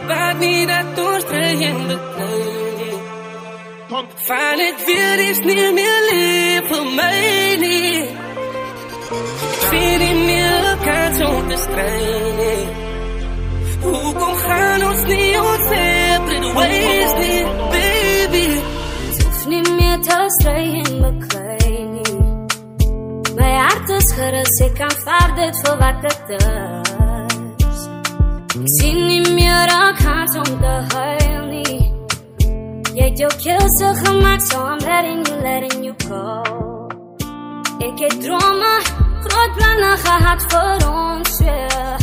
Maak niet dat doorstrijden bekleed. Van het weer is niet meer lief voor mij niet. Ik vind niet meer kans om te strijden. Hoe kom gaan ons niet ons separate ways niet, baby. Het hoeft niet meer te strijden bekleed niet. Mijn hart is gerust, ik aanvaard dit voor wat het is. Ik zie niet meer een kans om te huilen niet. Jy het jou keuze gemaakt, so I'm letting you go. Ik heb dromen, groot plannen gehad voor ons weer.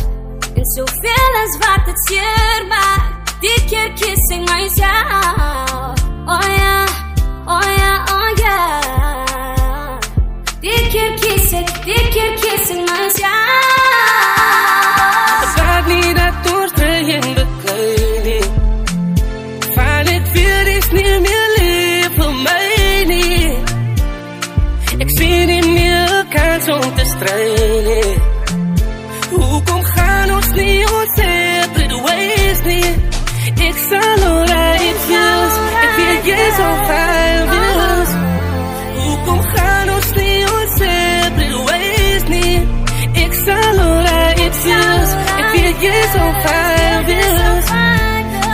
En zoveel is wat het zeer maakt. Die keer kies ik mijzelf. Oh ja, oh ja, oh ja. Die keer kies ik mijzelf. Het gaat niet dat doorstrijden bekleding. Van het weer is niet meer lief voor mij niet. Ik zie niet meer kans om te strijden. Hoe kom gaan ons niet ons separate ways niet. Ik zal alright feels. Ik weet jij zo fijn feels. Hoe kom gaan ons niet ons separate ways niet. Ik zal alright feels. Ik weet jij zo fijn feels.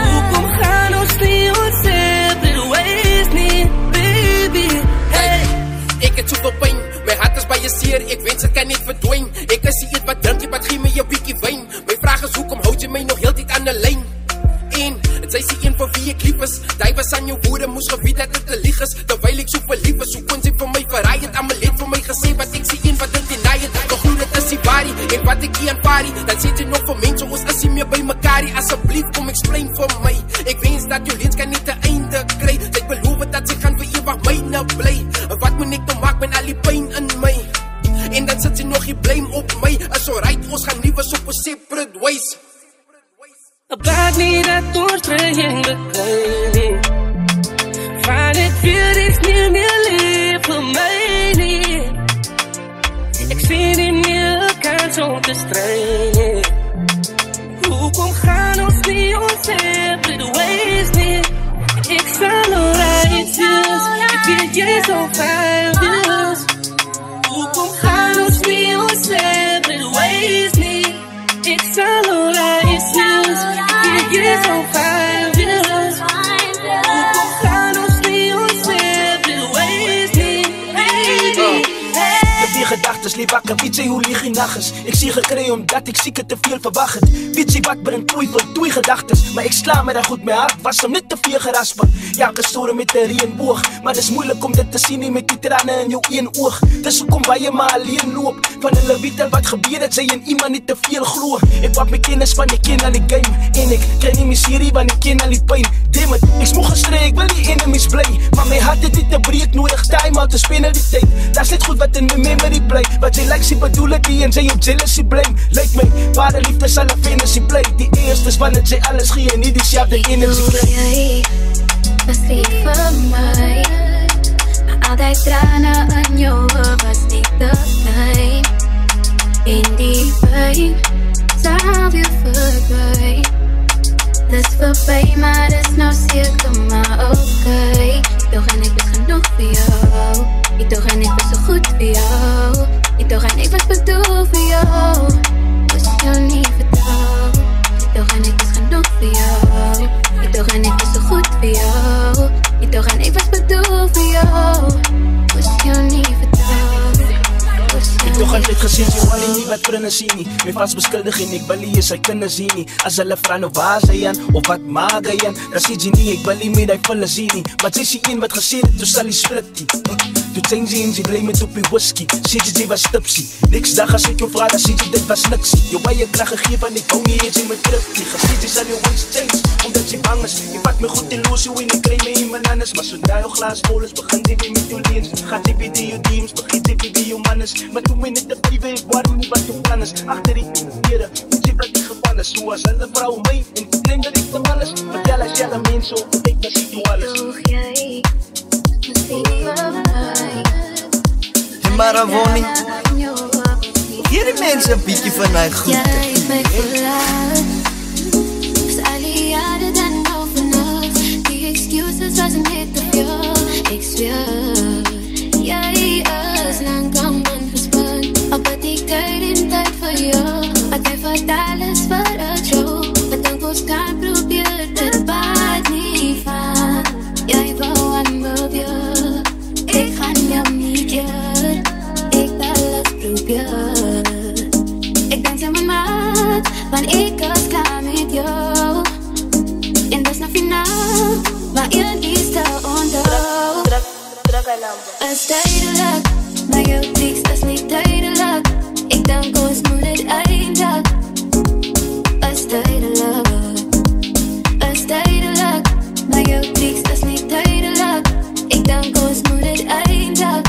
Hoe kom gaan ons niet ons separate ways niet, baby. Hey, ik heb zoveel pijn. Mijn hart is bij je zeer, ik wens het kan niet verdwijnen. Ik kan zien wat drink je, wat geef me je wiekie wijn. Mijn vraag is hoekom houd je mij nog heel tijd aan de lijn? Het zei ze een voor wie ik lief is. Die was aan je woorden, moest geweet dat het te lieg is. Terwijl ik zo verlief is, hoe kon ze voor mij verraaien? Aan mijn leed voor mij gezegd, wat ik zie in wat het denaaien. Nog hoe het is die bari, en wat ik hier aanvaar. Dan zit je nog voor mensen, zoals als je meer bij mekaar. Alsjeblieft, kom explain voor mij. Ik wens dat je lens kan niet te einde krijgen. Ik beloof dat ze gaan voor eeuwig mijne blij. Wat moet ik dan maken met al die pijn in mij? En dan zit je nog je blame op mij. Is alright, ons gaan liever op een separate ways. Maak niet dat doorstrijden bekleding. Van het weer is niet meer lief voor mij niet. Ik zie niet meer kans om te strijden. Hoe kom gaan ons niet ons separate ways niet. Ik zal alright feels. Ik weet jij zo fijn feels. Hoe kom gaan ons niet ons separate ways niet. Ik zal alright feels. You're so fine, feels. Hoe kom gaan ons niet ons separate ways niet, baby. Die gedachtes leef wakker, weet jy hoe lieg die nacht is. Ik zie gekry omdat ik zieke te veel verwacht het. Weet jy wat brengt toei van toei gedachtes. Maar ik sla me daar goed mee hard, was om niet te veel geraspen. Ja, gestoren met een reënboog. Maar het is moeilijk om dit te zien, nie met die tranen in jou een oog. Dus hoe kom waar je maar alleen loop. Van hulle weet al wat gebeur het, sy en iemand niet te veel glo. Ik wat my kennis van die ken al die game. En ik krijg nie miserie, want ik ken al die pijn. Damn it, ik smoeg gestree, ik wil die enemies blij. Maar my hart het niet te breek, nodig time out te spend al die tijd. Dat is niet goed wat in my memory play. Wat jy like, sy bedoel het die en sy op jealousy blame. Lyk my, ware liefde sal 'n fantasy play. Die eerste is wanneer jy alles gee en nie dieselfde energie kry. Jy was lief vir my, maar al die trane in jou oë was niet te klein. En die pijn sal weer verdwyn. Dis verby, maar dis nou seker maar okay. Toch en ik was genoeg voor jou. Ik toch en ik was zo goed voor jou. Ik toch en ik was bedoeld voor jou. Moest jou niet vertrouwen. Ik toch en ik was genoeg voor jou. Ik toch en ik was zo goed voor jou. Ik toch en ik was bedoeld voor jou. Moest jou niet vertrouwen. Ik nog altijd gezien, jy wou nie wat vrienden sien nie. My vast beskuldig en ek wil nie sy kinders sien nie. As hulle vra nou waar sy aan, of wat maak hy aan, dan sê jy nie, ek wil nie met die vulle sien nie. Maar sy sê een wat gesê het, toe sal die split die. Toe change jy en sy blame het op die whisky. Sê jy was tipsy. Niks dag as ek jou vraag, dan sê jy dit was niksie. Jou baie kracht gegeef en ek wou nie eens jy my terugkrieg. Gesê jy sal jou wens change, omdat jy bang is. Jy vat my goed en los jou en ek kry my in bananas. Maar sodra jou glas vol is, begin jy weer met jou leens. Gaat jy weer die jou teams, begin jy weer die jou man is. Maar toe my net te privé, ek waar nie wat jou plan is. Achter die toenere, moet jy wat die geval is. Soos hulle vrou my, en ek neem dat ek te mal is. Vertel as jy die mens op, ek na sê jou alles. Toch jy, misschien vir my. En Maravoni, hier die mense een bietjie van my goed. Jy het my verlaat, was al die weer. Jy is lang al man verspan. Op het die tijd in tijd voor jou. Wat jy vertel is vir a show. Wat dink ons kan probeer, dit baat nie van. Jy wou aanbeweer. Ek gaan jou nie keer. Ek alles probeer. Ek dans in my maat, want ek is klaar met jou. En dis na finaal, maar een is te onthou. Is tijdelijk, maar jou triks is niet tijdelijk. Ik denk ons moet het eindig. Is tijdelijk, maar jou triks is niet tijdelijk. Ik denk ons moet het eindig.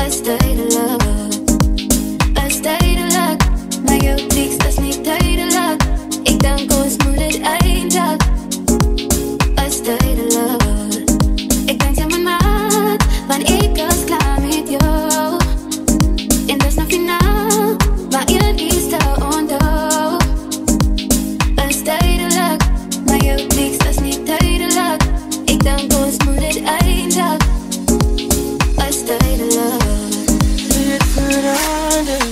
Is tijdelijk, maar jou triks is niet tijdelijk. Ik denk ons moet het eindig. Is tijdelijk. Ik denk aan mijn maat, want ik is klaar met jou. En dat is nog finaal, maar één is te onthou. Is tijdelijk, maar jouw niks is niet tijdelijk. Ik denk ons moet het eindig. Is tijdelijk. Het verandert.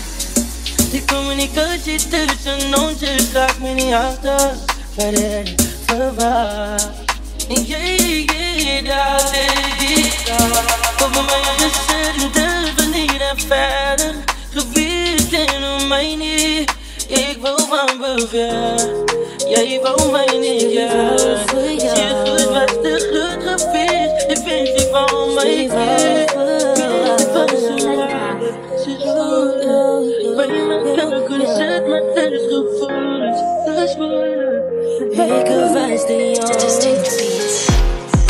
Die communicatie tussen ons gaat me niet achter. Verder verwacht. En jij dat is daar. Over mij gezet en van hier en verder. Gewist en om mij niet. Ik wil van bever. Jij wou mij niet juist. Je goed was te groot geweest. Je vindt ik van mij keer. Ik was zo hard. Ze zoeken. Bij me kan kunnen zet, maar het is gevoelens. Dat is woorden. Ik wijs de jongen.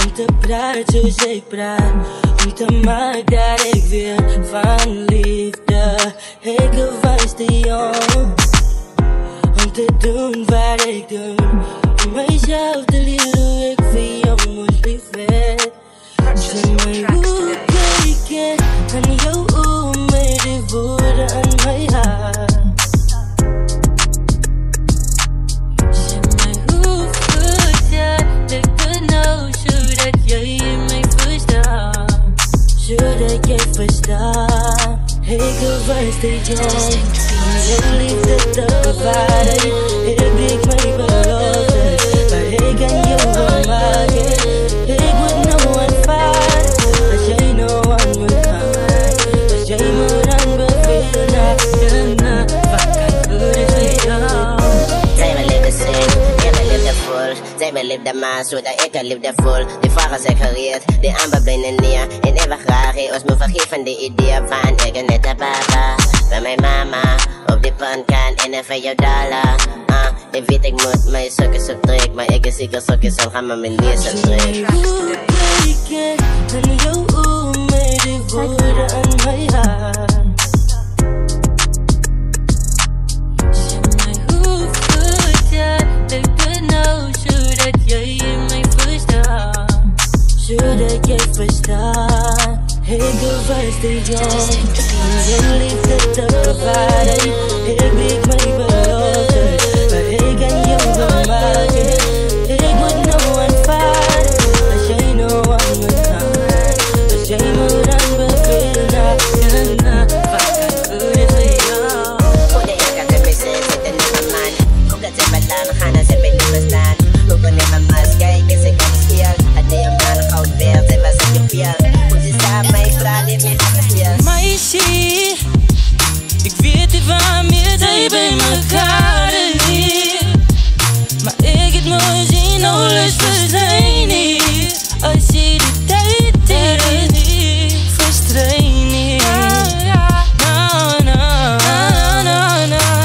Om te praten zoals ik praat. Om te maken dat ik weer van liefde. Ik wijs de jongen. Om te doen wat ik doe. Om mijzelf te leren hoe ik voor jou moest liefhebben. Zeg maar hoe kijken aan jou met die woorden aan mijn hart. Zeg maar hoe goed dat ik het nou, zodat jij mij verstaat. Zodat jij verstaat. Ik wijs de jongen. Jouw liefde te bewaren. Heb ik mijn belofte, maar ik kan jou wel maken. Ik moet nou aanvaarden, als jij nou aan me gaat. Als jij me dan bevelen na, wat kan goed is voor jou? Zij me liefde zin, jij me liefde vol. Zij me liefde maar, zodat ik een liefde voel. Die vragen zijn gereed, die aanbevelen neer. En even graag, ons moet vergeven de idee van ik en net de papa. Bij mijn mama, op die pan kan en even jouw dollar. Ik weet ik moet mijn sokjes op trek, maar ik is zeker sokjes en ga maar mijn neus op trek. Hoe kijken aan jou met die woorden aan mijn hart. Zeg maar hoe goed dat ik het nou, zodat jij mij verstaat. Zodat jij verstaat. Ik wijs de jongen. Jouw liefde te bewaren. Heb ik mijn belofte, maar ik kan jou wel maken. Ik moet nou aanvaarden, als jij nou aan me gaat. Als jij me dan bevelen na, wat kan goed is voor jou? Hoe de ik had me zin, zitten in mijn man. Hoe dat ze belaan gaan als ze mij niet verstaan. Hoe kon ik mijn mas kijken, ze kan speel. Het die een man goud beeld, ze was op je veel. Hoe ze staat mij praat in mijn hart. Meisje, ik weet niet waarmee zij bij elkaar niet. Maar ik het mooi zien, alles verzijn niet. Als je de tijd is, verstrein niet.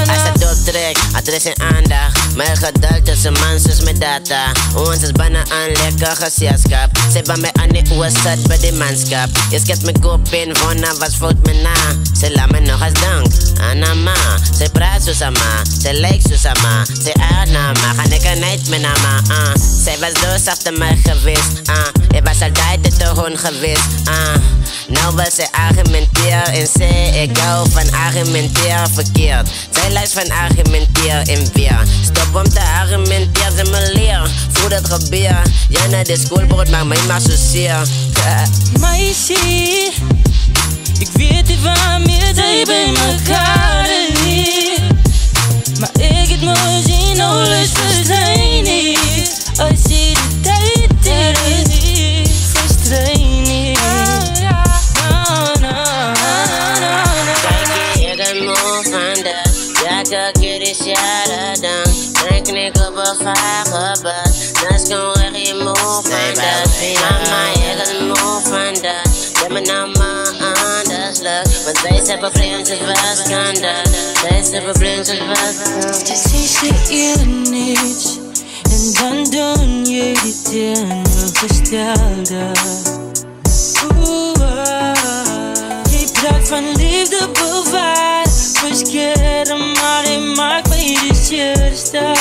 Als het doortrekt, adres en aandacht. Mijn geduld tussen mansers met data. Ons is bijna een lekker gezelschap. Zij van mij aan de oorzaak bij de manschap. Je schet me kop in, van was fout me na. Ze laat me nog eens dank, Anama. Ze Zij praat zo sama, zij lijkt zo sama. Zij uit naar me, ga ik er niet meer naar me. Zij was los achter mij geweest. Ik was altijd de toon geweest. Nou wil zij argumenteren en zei ik hou van argumenteren verkeerd. Zij luistert van argumenteren en weer. Stop om te argumenteren, ze me leren. Voel dat gebeuren. Ja, naar de schoolboard maakt mij maar zozeer. Meisje, ik weet niet waarmee zij bij elkaar niet. Maar ik het mooi zien, alles verstijn niet. Als je de tijd er is, verstijn niet. Kijk, je kan move van de. Ja, kijk, je is jaren dan. Denk ik op een vagebad. Dat is gewoon echt je move van de. Mama, je kan move van de. Let me nou maar aan, dat is leuk. Want deze problemen zijn waarschijnlijk. Deze problemen zijn waarschijnlijk. Dus is je eerder niets. En dan doen jullie tegengestelde. Je praat van liefde bewaard. Verscheren, maar je maakt mij de zuurste.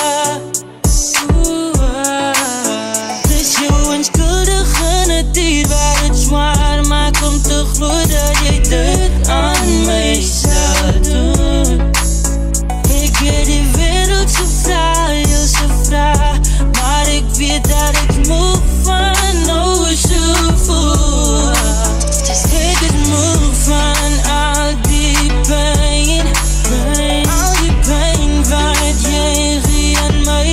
Dus je onschuldige natuur waar het zwaar maakt om te gloeien dat jij dit aan mij zou doen. Ik weet die wereld zo fraai als een vraag, maar ik weet dat ik moe van hoe ze voelt. Ik is moe van al die pijn, al die pijn wat jij giet aan mij.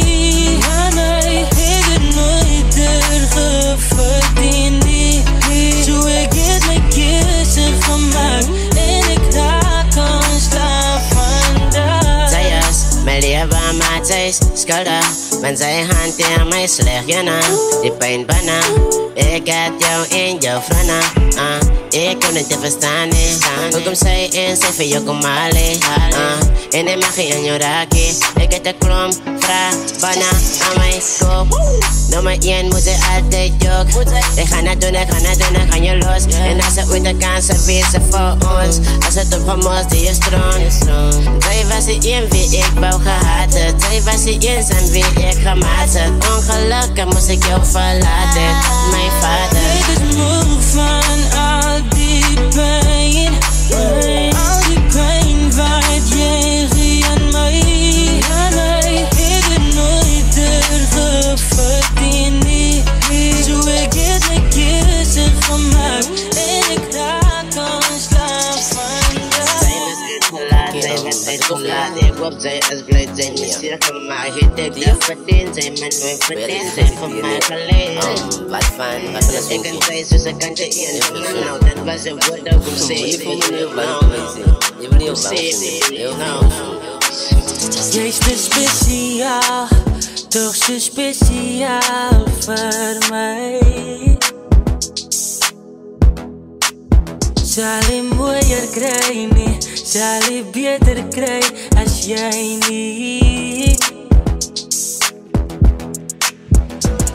Ik heb nooit erg verdiend, zo ik heb mijn keuze gemaakt en ik raak ontslaafd vandaag. Zij is mijn leven, maar zij is schuldig. Want zij hanteert mij slecht, je know. Die pijn bijna. Ik had jou in jouw vragen. Ik kon het te verstaan, hoe kom zij in, zij van jou kom alleen. En ik mag je aan jou raken. Ik heb de klomp, vraag, bijna aan mijn kop. Nummer 1 moet ze altijd jokken. Ik ga naar doen, ik ga je los. En als ze ooit de kansen wezen voor ons. Als het opgemost, die is strong. Zij was de een wie ik wou gehad had. Zij was de eenzaam wie ik gemaakt had. Ongelukkig moest ik jou verlaten, mijn vader. Ik is moe van al die pijn, al die pijn wat jij giet aan mij. Ik heb nooit erg verdiend, zo ik heb mijn keuze gemaakt en ik raak ontslaafd vandaag. Zij was uitgelaten, ik hoop zij is blij, zij niet zeker, maar ik heb die verdiend, zij me nooit verdiend, zij van mij geleden. Wat van ik en zij, dus ik kan je in, nou dat was een woord dat ik zei. Jij is te speciaal, toch zo speciaal voor mij. Zal ik mooier krijgen, zal ik beter krijgen als jij niet.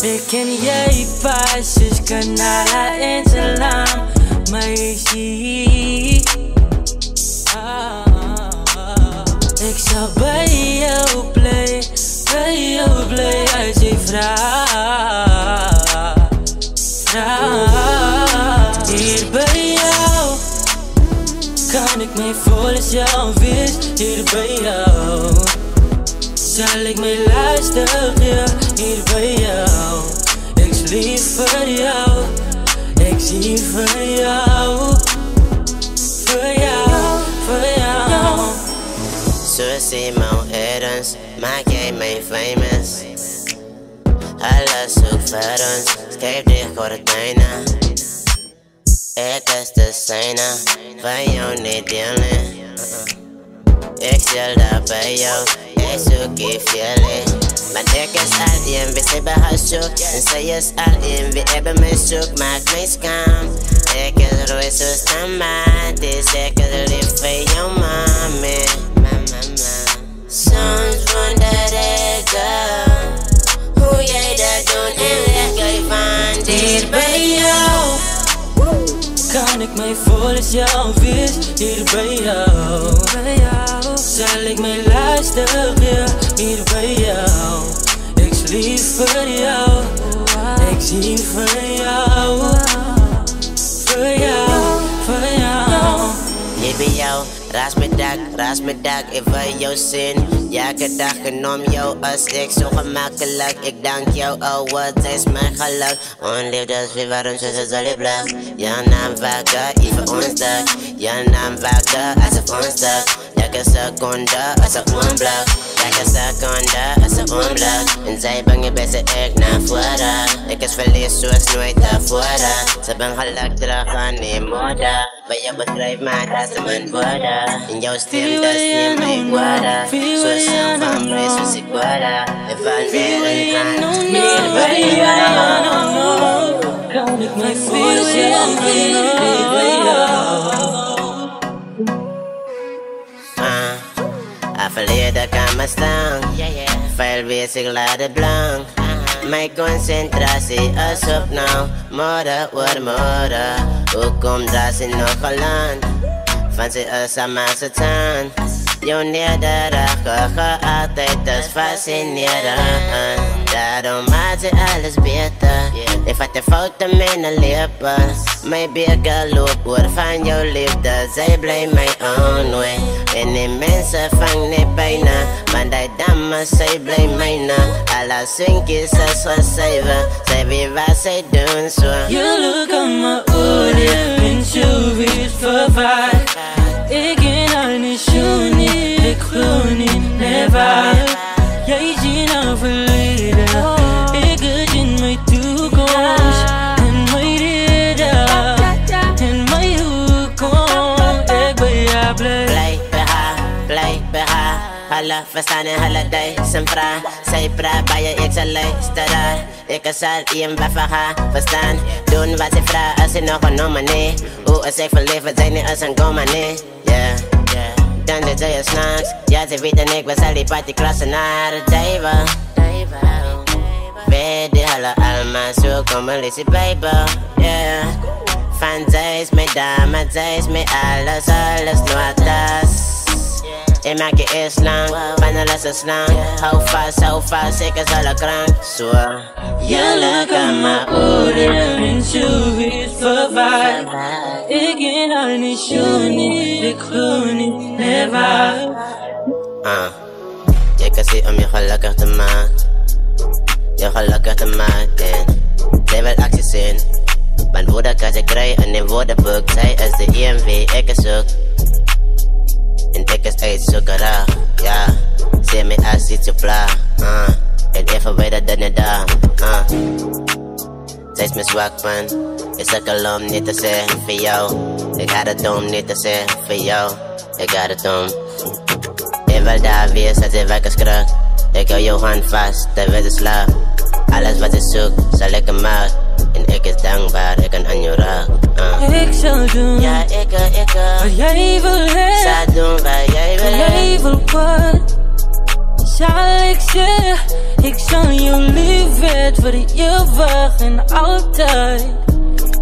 Ik ken jij pas, dus kanala en salam, meisje. Ik zal bij jou blij als je vraagt. Hier bij jou kan ik mij voelen als jou wist. Hier bij jou zal ik mij luisteren, hier bij jou. Ik zie voor jou, ik zie voor jou, voor jou, voor jou. Zo zie mijn ergens, maak jij mij famous. Alles zoekt voor ons, schrijf dicht gordijnen. Ik is de zijne, van jou niet delen. Ik stel daar bij jou, ik zoek je feeling. Maar ik is al in, we hebben haar zoek. En zij is al in, we hebben mij zoek, maak mij schaam. Ik is rooi zo stamatisch, ik is lief voor jou mami. Soms wonder ik hoe jij dat doet en leg je van hier bij jou. Kan ik mij voelen als jou wist, hier bij jou. zal ik mijn luisteren hier bij jou. Ik lief voor jou, ik zie voor jou, voor jou, voor jou. Ik ben jou, raas mijn dak, ik wil jou zien. Elke dag genom jou als ik zo gemakkelijk. Ik dank jou, oh wat is mijn geluk. Onliefdes, waarom zo blij. Jouw naam wakker, even ons dag. Jouw naam wakker, alsof ons dag. Elke seconde als een onblok. Elke seconde als een onblok. En zij bang best ik naar voren. Ik is verlies zoals nooit tevoren. Ze ben geluk terug aan die mode. Bij jou bedrijf maar dat ze mijn woorden. In jouw stem dat is niet mijn woorden. Zoals een van mij zoals ik woorden. En van weer een hand meer bij jou. Kan ik mijn voelen bij jou. Verleden kan me staan. Veel wees ik laat het blank. Mijn concentratie is op nou. Morgen wordt morgen. Hoe komt dat ze nog geland? Van ze is aan mijn staan. Jouw nederige altijd is fascinerend. Daarom maakt ze alles beter. Ik vat de fouten met mijn lippen. Mijn beker loopt oor van jouw liefde. Zij blijft mij onweg. En die mensen vangen niet bijna. Maar die dames, zij blijft mijne. Alle swingjes is geschreven. Zij weet wat zij doen zo. Je look aan mijn oren. En zo weer vervaard. Ik ken haar niet zo niet. Ik geloof niet, never. Jij ziet nou verleden. Ik het in mijn toekomst. En mijn reden. En mijn toekomst. Ik ben jou blij. Blij bij haar. Alle verstaan in holiday. Zijn vraag. Zij praat bij je, ik zal luisteren. Ik zal hem bij haar verstaan. Doen wat ze vraagt als ze nog een nummer niet. Hoe is ik verliefd, zijn niet als een goma niet. Dan de day is s'nachts. Ja, ze weten ik was al die party klassen naar de duivel. Weet die alle allemaal zo komen lees die Bijbel. Van zij is mijn dame, zij is mijn alles notas. Ik maak je eerst lang, van alles is lang. Hou vast, ik is alle krank. Zo. Je luk aan mijn oren en zo weer verwaard. Ik ken haar niet zo niet, ik geloof niet, never. Je kan zien om je gelukkig te maken. Je gelukkig te maken. Zij wil actie zien. Mijn woorden kan ze krijgen in een woordenboek. Zij is de EMW, ik is ook. En ik is uitzoekeraar, ja. Zie me als iets op plaat, en even verder dan het daar, Zij is mijn zwak man. Ik sukkel om niet te zeggen voor jou. Ik had het om niet te zeggen voor jou. Ik had het om. Ik wil daar weer, zet ze wakker schrik. Ik hou jouw hand vast, terwijl ze slaapt. Alles wat ze zoekt, zal ik hem maken. En ik is dankbaar, ik kan aan jou raken. Ik zal doen, ja, ik wat jij wil hebben. Zal doen wat jij wil hebben. Jij wil wat, zal ik zeggen. Ik zal jou liefheid voor je wachten altijd.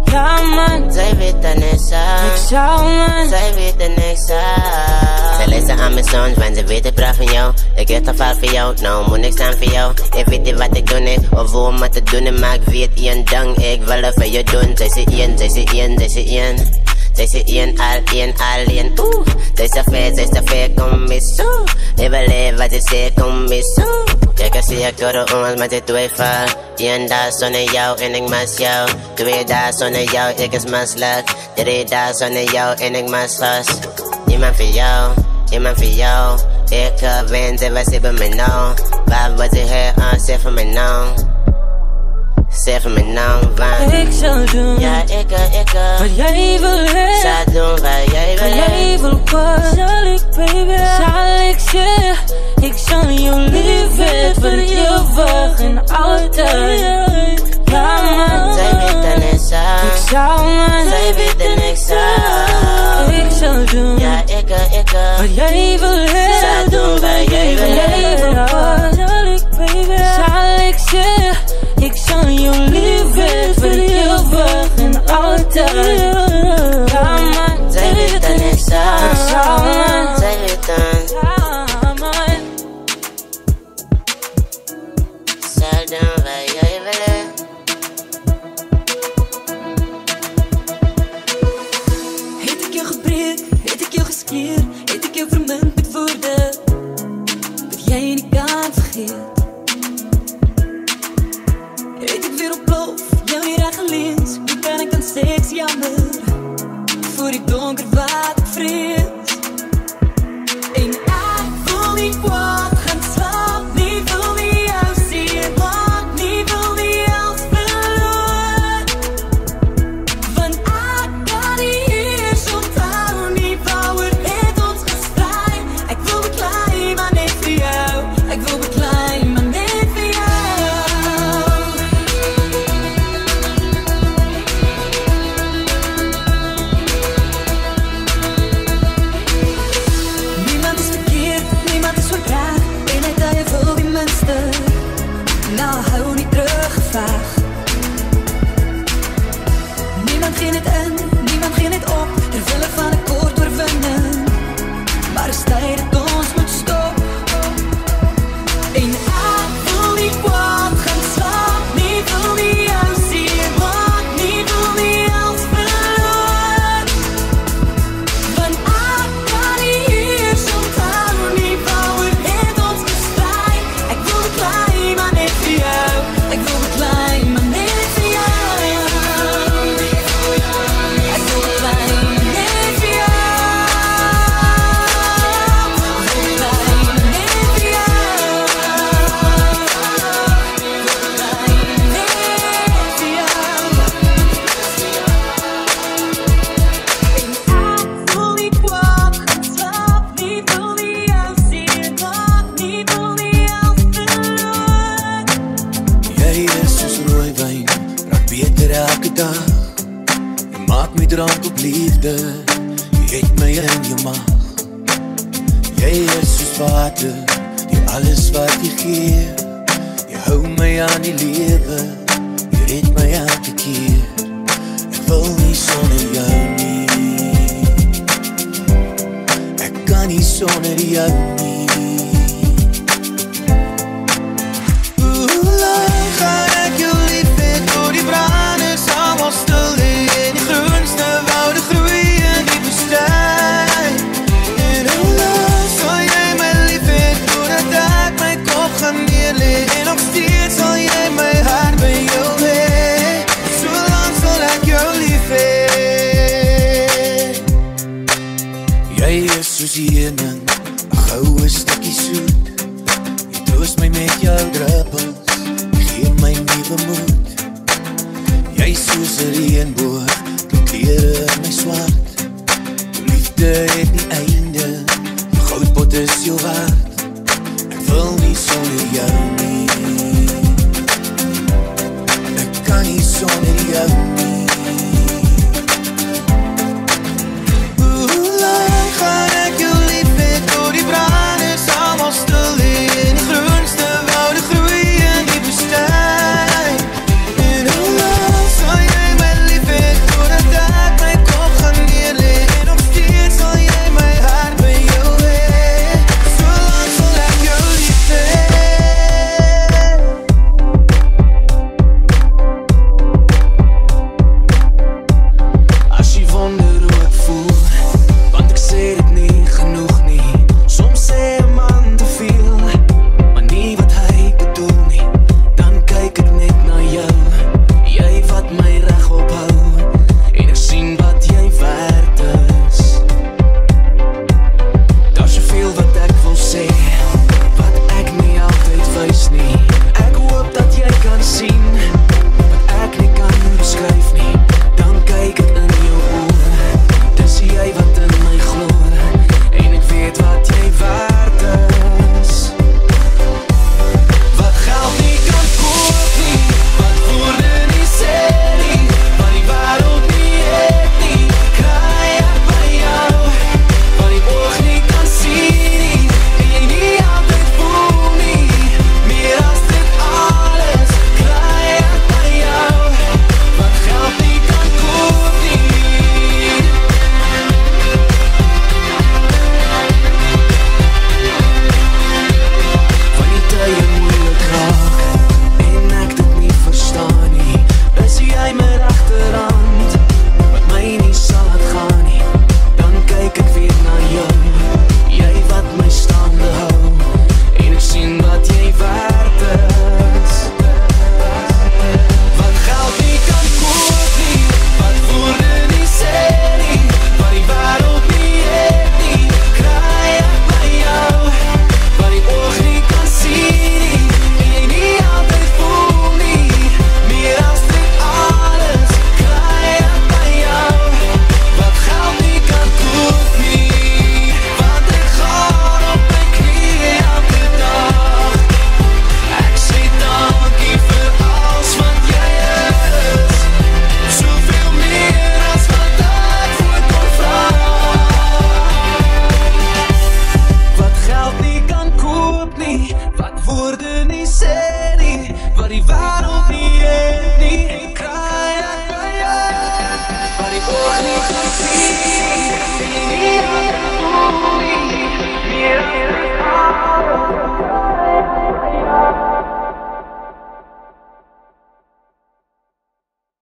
Ja man, zij weet er niks aan. Ik zou man, zij weet er niks aan. Zij luistert aan mijn zoon, want ze weet ik praat van jou. Ik heb het vaak voor jou, nou moet ik staan voor jou. Ik weet niet wat ik doe, nee, of hoe om het te doen, maar ik weet één ding, ik wil het voor je doen. Zij is één, zij is één, zij is één. Zij is één, alleen, oeh. Zij is te ver, kom eens zo. Ik wil leven wat ze zegt, kom eens zo. Ik kan zien, ik hoor ons met dit twijfel. 1 dag zonder jou en ik mis jou. 2 dagen zonder jou, ik is misselijk. 3 dagen zonder jou en ik mis gas. Iemand voor jou, iemand voor jou. Ik wens en wat ze bij mij nou. Waar wordt ze hier, zeg voor mij nou. Zeg voor mij nou, want ik zal doen, ja, ik wat jij wil hebben. Zal doen wat jij wil hebben. Jij wil wat, zal ik baby, zal ik zeggen. Ik zal jou liefheid voor je wachten altijd. Ja man, zij weet er niks aan. Ik zou man, zij weet er niks aan. Ik zal doen, ja, ik wat jij wil hebben. Zal doen wat jij wil hebben. Zal ik baby, zal ik zeggen. Ik zal jou liefheid voor je wachten altijd. Ja man, zij weet er niks aan. Ik zou man, zij weet er. drank op liefde. Jy het my in jou mag. Jy is soos water, die alles wat jy gee. Jy hou my aan die lewe, jy red my elke keer. Ek wil nie sonder jou nie. Ek kan nie sonder jou nie. Hoe lang gaan ek jou lief hê tot die branders allemaal stil lê en die groenste woude groei in die woestyn. En hoe lang sal jy my lief hê totdat ek my kop gaan neerlê en nog steeds sal jy my hart by jou hê. So lang sal ek jou lief hê. Jy is soos die heuning, 'n goue stukkie soet. Jy troos my met jou druppels, gee my nuwe moed. Jy soos 'n reënboog, die kleure in my swart. Jou liefde het nie einde, goudpot is jou hart.